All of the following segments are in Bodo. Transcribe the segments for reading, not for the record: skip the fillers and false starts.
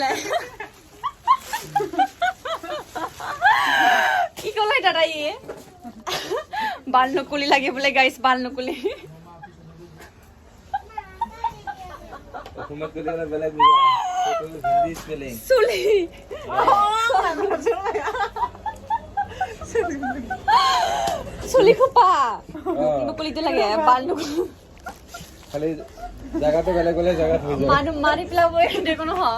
lah. Ikaw lang daray eh. Bal nukuli lagi boleh guys, bal nukuli. हुकूमत को लेना बेलग बोला तो Hindi spelling Suli. Suli ko pa. Nukuli itu lagi ya, bal nukuli. खाली जगह तो बेलग बोले जगह हो जाए Manu mari pula boy dekho na ha.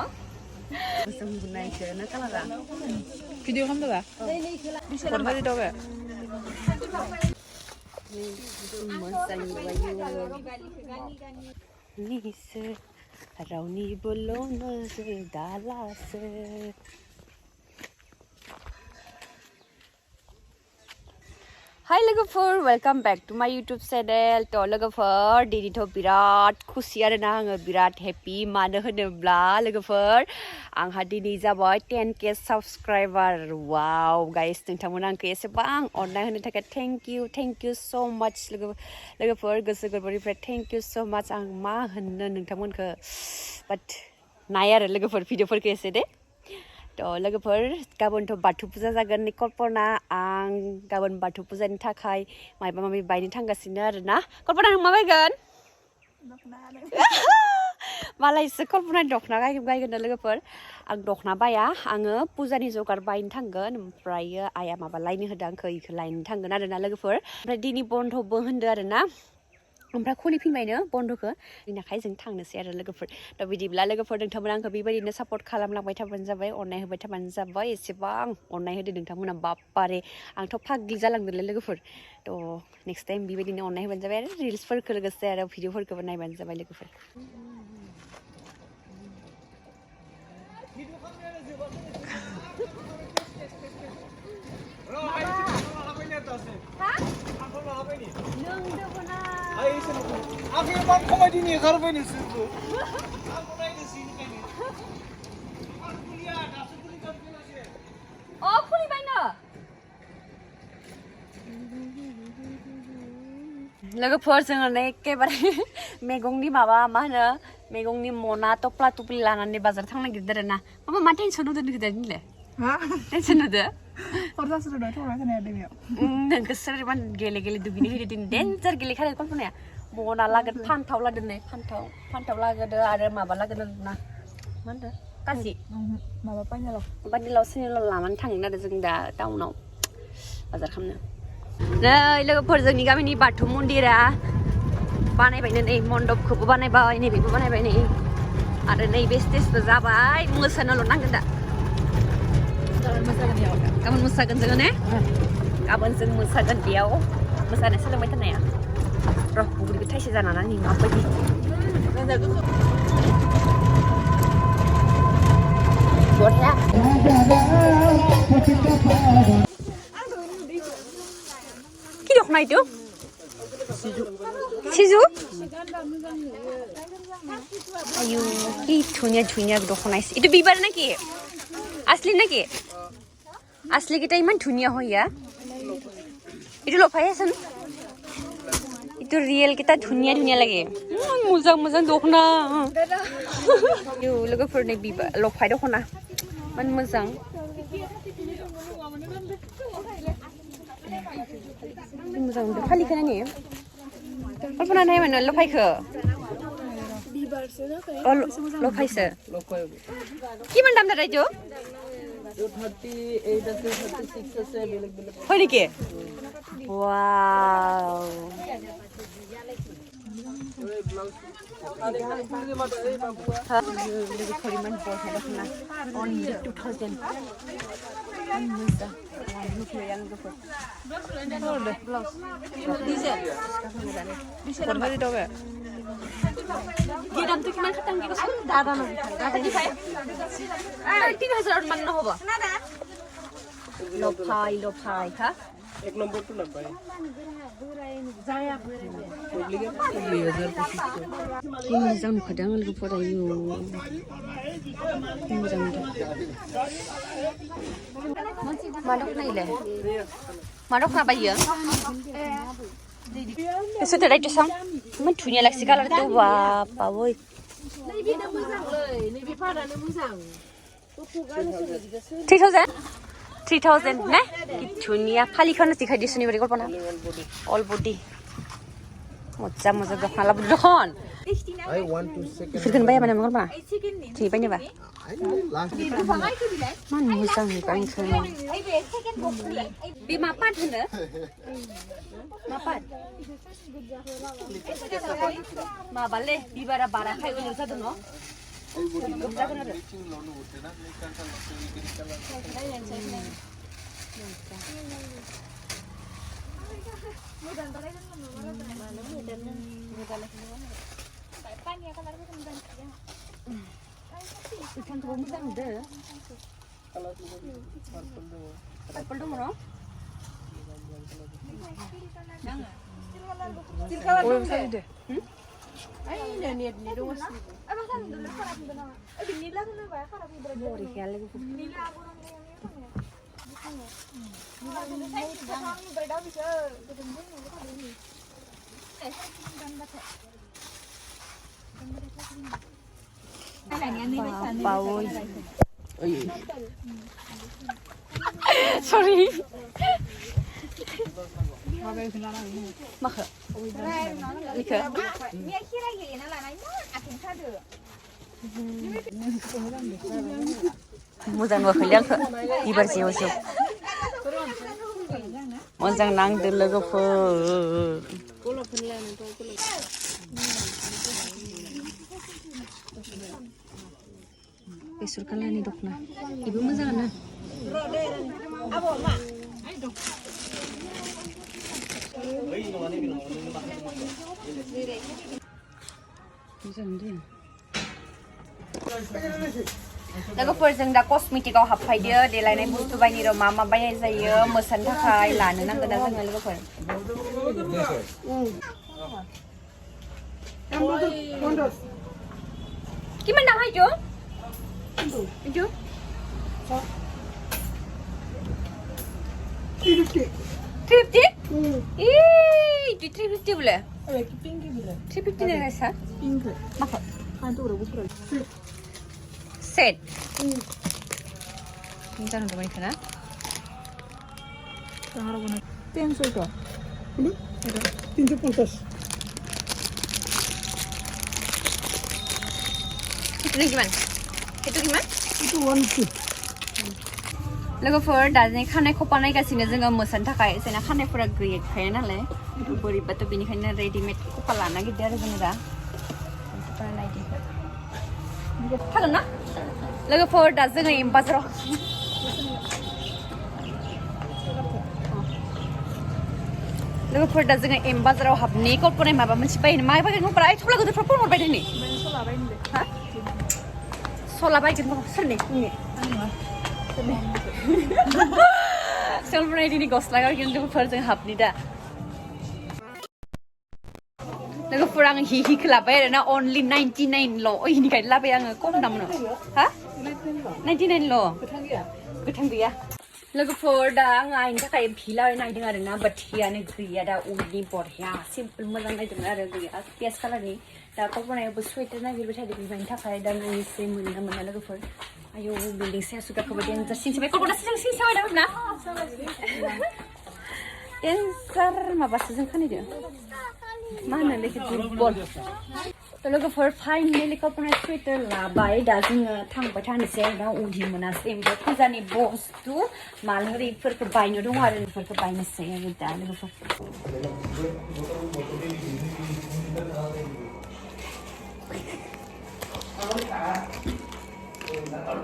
Besar bunai je na kala ra. Video kamu tak? Korma di doa. Nis rauni bolon dalas. Hi लोगोफोर वेलकम बैक टू माय यूट्यूब चैनल तो लोगोफोर दिनैथ' बिराद खुसि आरोना आङो बिराद हेपि मानो होनोब्ला लोगोफोर आंहा दिनै जाबाय 10k साबस्क्राइबार वाव गाइस नोंथांमोना आंखौ एसेबां अननाय होनो थाखाय थेंक यू सो माच लोगोफोर गोसो गोरबोनिफ्राय थेंक यू सो माच आं मा होननो नोंथांमोनखौ बाट नाय आरो लोगोफोर भिडिअफोरखौ एसे दे तो लोगोफोर गाबोनथ' बाथौ फुजा जागोन कल्पना आं गाबोन बाथौ फुजानि थाखाय माबा माबि बायनो थांगासिनो आरोना कल्पना नों मा बायगोन मालायसो कल्पना दखना बायगोन लोगोफोर आं दखना बाया आङो फुजानि जगार बायनो थांगोन ओमफ्रायो आइया माबा लायनो होदों आंखौ इखौ लायनो थांगोन आरोना लोगोफोर ओमफ्राय दिनै बन्दबो होनदो आरोना ओमफ्राय खुलिफिनबायनो बन्द'खौ बेनिखाय जों थांनोसै आरो लोगोफोर दा बिदिब्ला लोगोफोर नोंथांमोना आंखौ बेबायदिनो सापर्ट खालामलांबाय थाबानो जाबाय अननाय होबाय थाबानो जाबाय एसेबां अननाय होदो नोंथांमोना बाप्पारे आंथ' फाग्लि जालांदोंलै लोगोफोर थ' नेक्स्ट टाइम बेबायदिनो अननाय होबानो जाबाय आरो रिल्सफोरखौ लोगोसे आरो भिडिअफोरखौबो नायबानो जाबाय लोगोफोर Aku yang bang komedi ni karena ini sih. Aku naik di sini kan ni. Aku kuliah, dah sepuluh jam kelas ni. Oh, kuli bayna. लोगोफोर जोङो एखेबारे मैगंनि माबा मा होनो मैगंनि मना टप्ला टुप्लि लानानै बाजार थांनो नागिरदों आरोना माबा मा टेनसन होदों नोंलाय Ha? टेनसन होदों Orang sudah dah tahu kan ada dia. नोंखौ सोरबा गेले दुगैनो होदो दिनै डेन्जार गेलेखादों कल्पनाया मना लागोन फान्थाव लादों नै फान्थाव लागोदो आरो माबा लागोदो ना मा होनदों काजि Mama panjang loh. बानिलाव सिनिलाव लानानै थांगोन आरो जों दा टाउनाव बाजार खालामनो नै लोगोफोर जोंनि गामिनि बाथौ मन्दिरा बानायबायनो नै मण्डपखौबो बानायबाय नैबेबो बानायबाय नै आरो नैबे स्टेजबो जाबाय मोसानोल' नांगोन दा गाबोन मोसागोन जोङो ने गाबोन जों मोसागोन बेयाव मोसानो सोलोंबाय थानाया र' बुग्रिबो थाइसे जानानै नै माबायदि बढिया কি দখনা এইটো সিজু আয়ু কি ধুনীয়া দখনা আছে এইটো বিবাৰ নেকি असली नेকি असली কেইটা ইমান ধুনীয়া হয় ইয়া এইটো লফাই আছে এইটো ৰিয়েল কেইটা ধুনীয়া লাগে মোজাং দখনা ইউ लोगोफोरनि बिबार लफाय दखना मान मोजां मोजां फालिखौ नायनि कल्पना नाय माने लफायखौ लफायसो কিমান দাম দাদা এইটো 38 আছে 36 আছে বেলেগ হয় নেকি ওয়াও परिमाण बढा दखना only 2000 Korma di doa. Giram tu kiman khatang gi kosan dada no dada di phai 3000 man no hobo lo phai ha एक नंबर तो ना भाई Jaya पब्लिक 2025 ki मोजां नुखादों लोगोफोर आयु मोजां मा दखना इलाय मा दखना बायो Eso te raito sang.มันถุนya laksi kalar tu wa pa boy. Naibi na musang loy, naibi para na musang. 3,000 3,000 ना कि धुनिया फालि खौनो दिखाइ दिसुनि बारे कल्पना अल बडी मजा मजा दखना लाबो दखन I want to second. इफोरखौनो बाया माने कल्पना थि बायनोबा Last मान मोजां गांखो बे मा पाट होनो मा पाट माबाले बिबारा बाराखाय उनाव जादों न जागोन आरो ikanखौबो मोजां नुदो पार्पल दङ न Bawoy. Sorry. Makha. Likha. Moजां नुवाखैलै आंखो बिबार जेव मोजां नांदो लोगोफोर बेसर कालारनि दखना इबो मोजाङानो लोगोफोर जों दा कस्मेटिकआव हाबफायदो देलायनाय बुस्थु बायनो र' मा मा बायनाय जायो मोसानो थाखाय लानो नांगोन दा जोङो लोगोफोर किमान दाम हायजो इजो 350 इ 350 बोले 350 ने सा पिंक माखा set ini kan untuk mana? Sekarang mana? 300 toh? 350. Itu gimana? Itu gimana? Itu 150. लोगोफोर दा जों खानाय खफा नायगासिनो जोङो मोसानो थाखाय जोंना खानायफोरा गैखाया नालाय बोरैबाथ' बेनिखायनो रेडिमेड खफा लानो नागिरदों आरो जोङो दा हागोन ना लोगोफोर दा जोङो बाजाराव लोगोफोर दा जोङो बाजाराव हाबनि कल्पनाय माबा मोनसे बायनो मा बायगोन कल्पना आइ थला गोदोरफ्रा फन हरबाय दिनै हा सला बायगोन सोरनि सोलबनाय दिनै गस्ला गारगोन लोगोफोर जों हाबनि दा लोगोफोर आं हिखौ लाबाय आरो ना only 99 ल' इनिखायनो लाबाय आङो खम दामनो हा 99 ल' गोथां गैया लोगोफोर दा आं आइनि थाखाय हि लाबाय नायदों आरो ना बाट हियानो गैया दा उलनि बरिया सिम्पल मोजां नायदोंमोन आरो गैया पियास कालारनि दा कल्पनायाबो स्वेटार नागिरबाय थादों बेनि थाखाय दा नायनोसै मोनो ना मोना लोगोफोर आयौ बिल्डिं सायावसो गाखोबाय देन्जार सिनसाबाय कल्पना सिनसाबाय दा ना देन्जार माबासो जों खानायदों मा होनो लेखि दुर्बल लोगोफोर फाइनेलि कल्पना स्वेटार लाबाय दा जोङो थांबाय थानोसै दा उलि मोनासै ओमफ्राय फुजानि बस्तु मालफोरखौ बायनो दङ आरो बेफोरखौ बायनोसै आरो दा लोगोफोर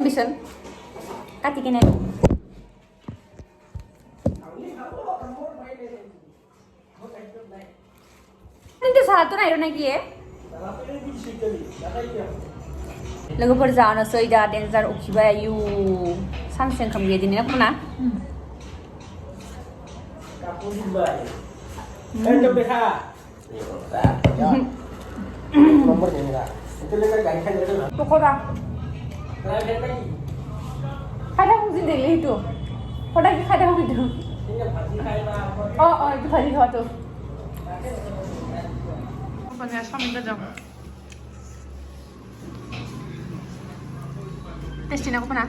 बिसन काटिकेने Nanti salah tuh naik lagi ya. Lagu perjalanan saya dancer ukiba yu sunset kami jadi ni apa na? Pokoknya. Kadang mungkin deh itu. Kadang itu. Oh itu tadi waktu. 오빠가 3대장 टेस्टि ना कपना